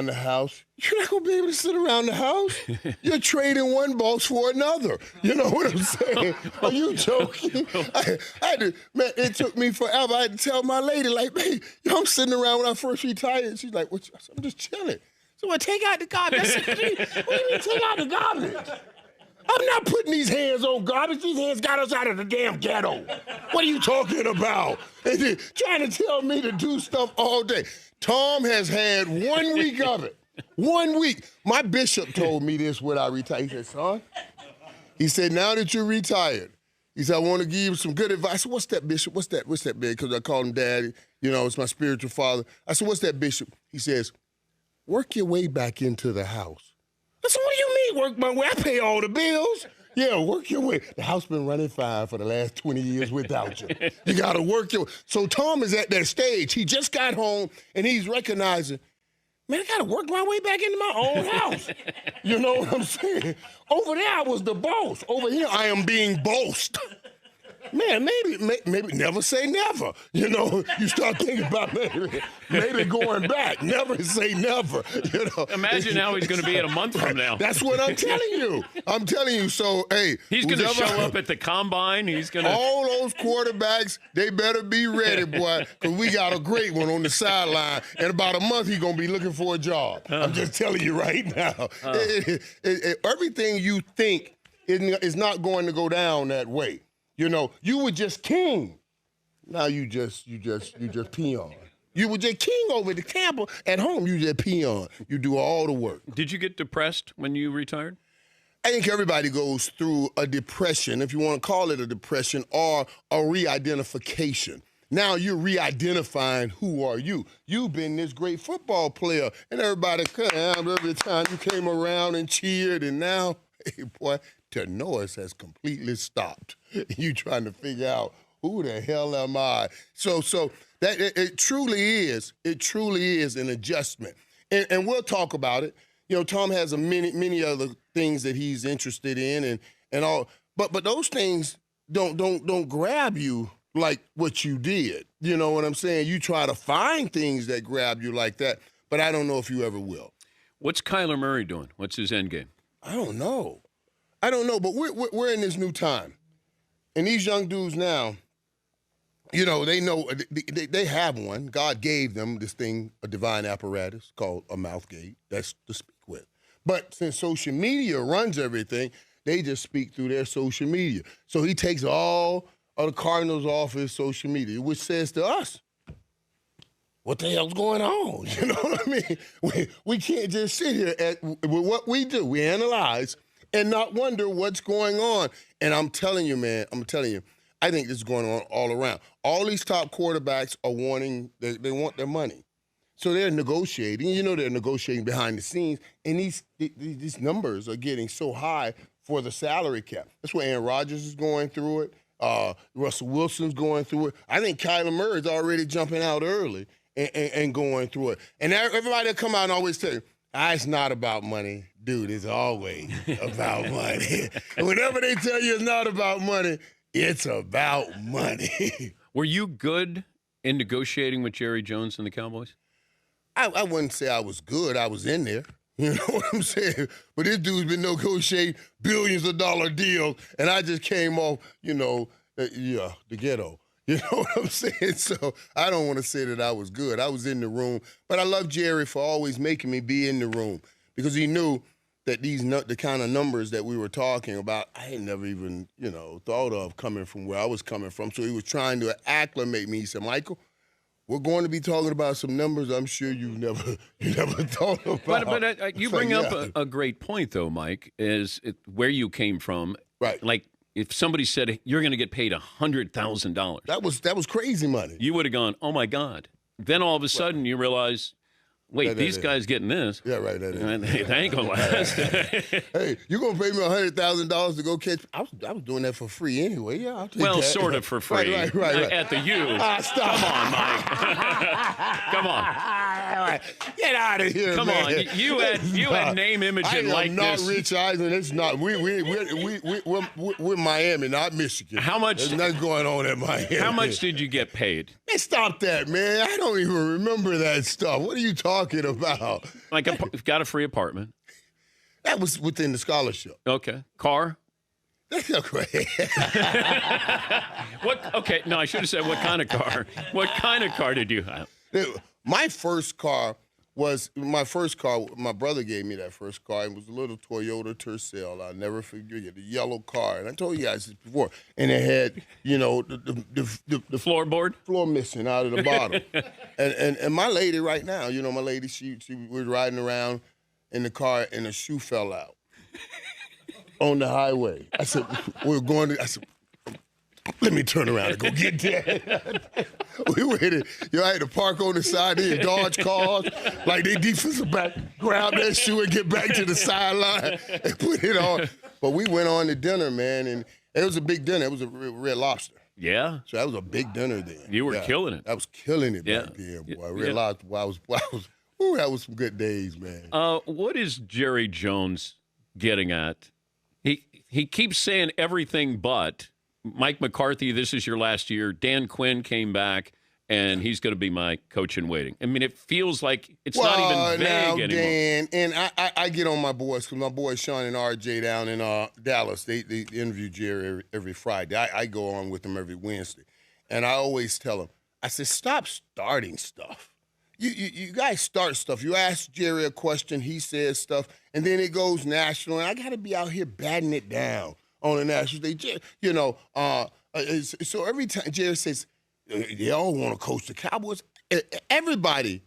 the house. You're not going to be able to sit around the house. You're trading one boss for another. You know what I'm saying? Are you joking? I had to, man, it took me forever. I had to tell my lady, like, man, I'm sitting around when I first retired. She's like, what? I'm just chilling. So I take out the garbage. What do you mean take out the garbage? I'm not putting these hands on garbage. These hands got us out of the damn ghetto. What are you talking about? And then trying to tell me to do stuff all day. Tom has had 1 week of it. 1 week. My bishop told me this when I retired. He said, son, he said, now that you're retired, he said, I want to give you some good advice. I said, what's that, Bishop? What's that, big? Because I call him Daddy. You know, it's my spiritual father. I said, what's that, Bishop? He says, work your way back into the house. I said, what do you mean work my way? I pay all the bills. Yeah, work your way. The house been running fine for the last 20 years without you. You got to work your way. So Tom is at that stage. He just got home, and he's recognizing, man, I got to work my way back into my own house. You know what I'm saying? Over there, I was the boss. Over here, I am being bossed. Man, maybe never say never. You know, you start thinking about maybe going back. Never say never. You know, imagine how he's going to be in a month from now. That's what I'm telling you. I'm telling you. So, hey, he's going to show up at the combine. He's going to. All those quarterbacks, they better be ready, boy, because we got a great one on the sideline. In about a month, he's going to be looking for a job. I'm just telling you right now. Everything you think is not going to go down that way. You know, you were just king. Now you just peon. You were just king over the Tampa. At home, you just peon. You do all the work. Did you get depressed when you retired? I think everybody goes through a depression, if you want to call it a depression, or a re-identification. Now you're re-identifying who are you. You've been this great football player, and everybody every time you came around and cheered, and now, hey, boy, to know us has completely stopped. You trying to figure out who the hell am I? So that it truly is an adjustment, and we'll talk about it. You know, Tom has many other things that he's interested in, and all, but those things don't grab you like what you did. You know what I'm saying? You try to find things that grab you like that, but I don't know if you ever will. What's Kyler Murray doing? What's his end game? I don't know, but we're in this new time. And these young dudes now, you know, they have one. God gave them this thing, a divine apparatus called a mouth gate. That's to speak with. But since social media runs everything, they just speak through their social media. So he takes all of the Cardinals off his social media, which says to us, what the hell's going on? You know what I mean? We can't just sit here with what we do. We analyze and not wonder what's going on. And I'm telling you, man, I think this is going on all around. All these top quarterbacks are wanting, they want their money. So they're negotiating. You know, they're negotiating behind the scenes. And these numbers are getting so high for the salary cap. That's why Aaron Rodgers is going through it. Russell Wilson's going through it. I think Kyler Murray's already jumping out early and going through it. And everybody that come out and always tell you, it's not about money. Dude, it's always about money. And whenever they tell you it's not about money, it's about money. Were you good in negotiating with Jerry Jones and the Cowboys? I wouldn't say I was good. I was in there. You know what I'm saying? But this dude's been negotiating billions of dollar deals, and I just came off, you know, the ghetto. You know what I'm saying? So I don't want to say that I was good. I was in the room. But I love Jerry for always making me be in the room because he knew that the kind of numbers that we were talking about, I had never even, you know, thought of coming from where I was coming from. So he was trying to acclimate me. He said, Michael, we're going to be talking about some numbers I'm sure you never thought about. But you bring up a great point, though, Mike, is where you came from. Right. Like, if somebody said you're going to get paid $100,000. That was crazy money. You would have gone, oh, my God. Then all of a sudden you realize, wait, these guys getting this. Yeah, right. That ain't going to last. Hey, you're going to pay me $100,000 to go catch. I was doing that for free anyway. Yeah, I'll take that. Well, sort of for free. Right. At the U. Stop. Come on, Mike. Come on. Get out of here, Come man. on. You had name, image, and likeness. I am not Rich Eisen. It's not. We're Miami, not Michigan. How much? There's nothing going on at Miami. How much did you get paid? Man, stop that, man. I don't even remember that stuff. What are you talking talking about? Like got a free apartment. That was within the scholarship. Okay. Car? Great. What? Okay. No, I should have said what kind of car. What kind of car did you have? My first car. My brother gave me that first car. It was a little Toyota Tercel. I'll never forget it, the yellow car. And I told you guys this before. And it had, the floorboard? Floor missing out of the bottom. and my lady right now, my lady, she was riding around in the car and a shoe fell out on the highway. I said, let me turn around and go get that. We waited. I had to park on the side. They dodge cars. Like they defensive back, grab that shoe and get back to the sideline and put it on. But we went on to dinner, man, and it was a big dinner. It was a Red Lobster. Yeah. So that was a big dinner then. You were killing it. I was killing it back then, boy. Red Lobster, that was some good days, man. What is Jerry Jones getting at? He keeps saying everything but. Mike McCarthy, this is your last year. Dan Quinn came back, and he's going to be my coach in waiting. I mean, it feels like it's not even vague anymore. Dan, and I get on my boys because my boys Sean and RJ down in Dallas, they interview Jerry every Friday. I go on with them every Wednesday, and I always tell them, I said, stop starting stuff. You guys start stuff. You ask Jerry a question, he says stuff, and then it goes national, and I got to be out here batting it down on the national stage. So every time Jerry says, they all want to coach the Cowboys, everybody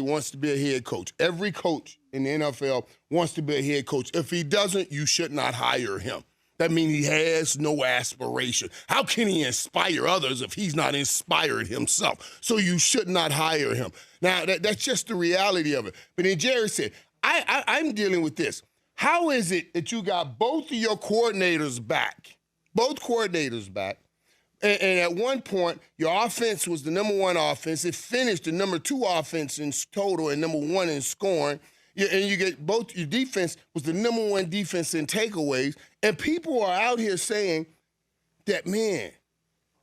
wants to be a head coach. Every coach in the NFL wants to be a head coach. If he doesn't, you should not hire him. That means he has no aspiration. How can he inspire others if he's not inspired himself? So you should not hire him. Now, that's just the reality of it. But then Jerry said, I'm dealing with this. How is it that you got both of your coordinators back? And at one point, your offense was the number one offense. It finished the number two offense in total and number one in scoring. And you get both your defense was the number one defense in takeaways. And people are out here saying that, man,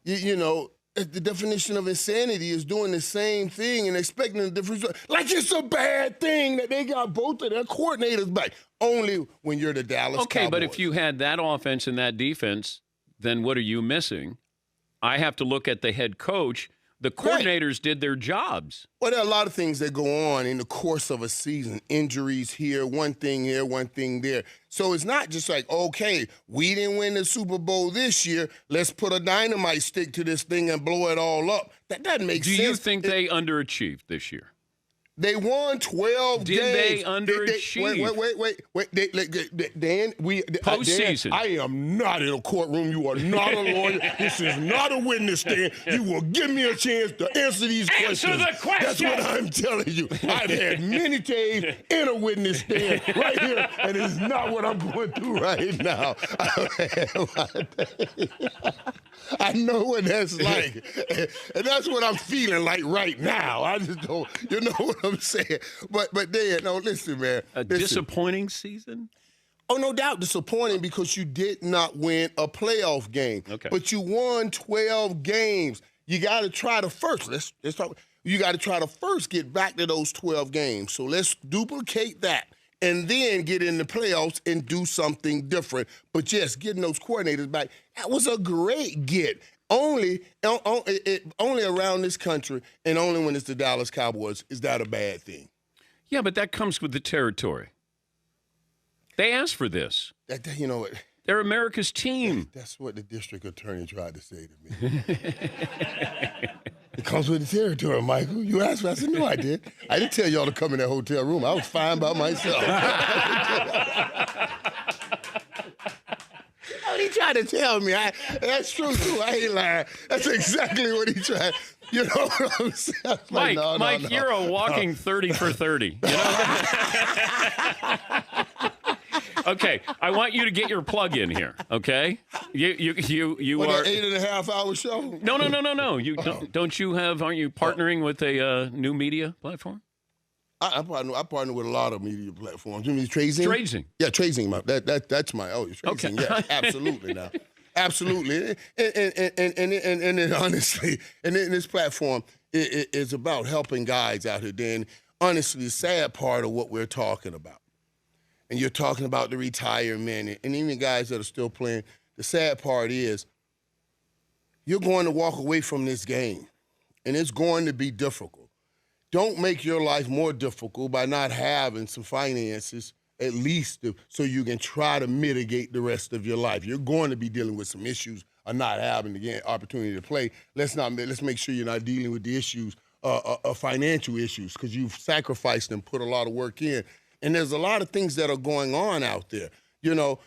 the definition of insanity is doing the same thing and expecting a different result. Like it's a bad thing that they got both of their coordinators back. Only when you're the Dallas Cowboys. Okay, but if you had that offense and that defense, then what are you missing? I have to look at the head coach. The coordinators did their jobs. Well, there are a lot of things that go on in the course of a season. Injuries here, one thing here, one thing there. So it's not just like, okay, we didn't win the Super Bowl this year. Let's put a dynamite stick to this thing and blow it all up. That doesn't make sense. Do you think they underachieved this year? They won 12 games. Did they underachieve? Wait. Dan, postseason. I am not in a courtroom. You are not a lawyer. This is not a witness stand. You will give me a chance to answer these questions. Answer the question. That's what I'm telling you. I've had many days in a witness stand right here, and it is not what I'm going through right now. I know what that's like, and that's what I'm feeling like right now. I just don't, you know what I'm saying? But Dan, no, listen, man. Disappointing season? Oh, no doubt disappointing because you did not win a playoff game. Okay. But you won 12 games. You got to try to first, let's talk. You got to try to first get back to those 12 games. So let's duplicate that. And then get in the playoffs and do something different. But yes, getting those coordinators back, that was a great get. Only around this country and only when it's the Dallas Cowboys is that a bad thing. Yeah, but that comes with the territory. They asked for this. You know what? They're America's team. That's what the district attorney tried to say to me. It comes with the territory, Michael. You asked me. I said, no, I did. I didn't tell y'all to come in that hotel room. I was fine by myself. What he tried to tell me. That's true, too. I ain't lying. That's exactly what he tried. You know what I'm saying? Mike, no. You're a walking 30 for 30. You know? Okay, I want you to get your plug in here. Okay, you what, are an 8.5 hour show. No. You don't you have? Aren't you partnering with a new media platform? I partner with a lot of media platforms. You mean Trazing? Trazing. Yeah, Trazing. That's my Trazing. Okay. Yeah, absolutely. Now, absolutely. And honestly, and then this platform is about helping guys out here. Then honestly, the sad part of what we're talking about, and you're talking about the retirement and even guys that are still playing, the sad part is you're going to walk away from this game, and it's going to be difficult. Don't make your life more difficult by not having some finances, at least so you can try to mitigate the rest of your life. You're going to be dealing with some issues of not having the opportunity to play. Let's make sure you're not dealing with the issues of financial issues, because you've sacrificed and put a lot of work in. And there's a lot of things that are going on out there. You know,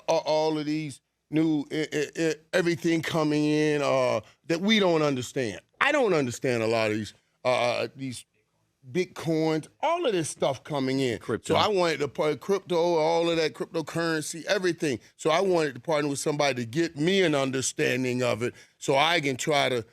all of these new everything coming in that we don't understand. I don't understand a lot of these Bitcoins, all of this stuff coming in. Crypto. So I wanted to put crypto, all of that cryptocurrency, everything. So I wanted to partner with somebody to get me an understanding of it, so I can try to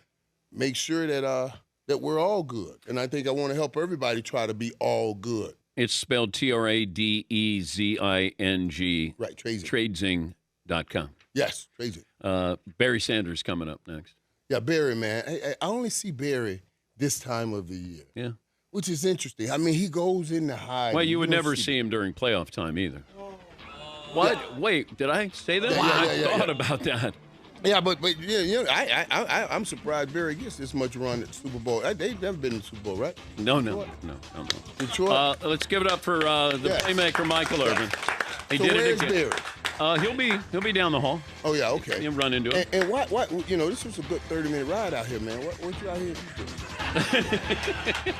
make sure that we're all good. And I think I want to help everybody try to be all good. It's spelled Tradezing. Right, Tradezing. Tradezing.com. Yes, Tradezing. Barry Sanders coming up next. Yeah, Barry, man. I only see Barry this time of the year. Yeah. Which is interesting. I mean, he goes in the high. Well, you would never see him during playoff time either. What? Yeah. Wait, did I say that? I thought about that. Yeah, but I'm surprised Barry gets this much run at the Super Bowl. They've never been in the Super Bowl, right? No. Detroit. Let's give it up for the playmaker, Michael Irvin. He so did where's it again. Barry? He'll be down the hall. Oh yeah, okay. You'll run into him. And what? This was a good 30-minute ride out here, man. What you out here doing?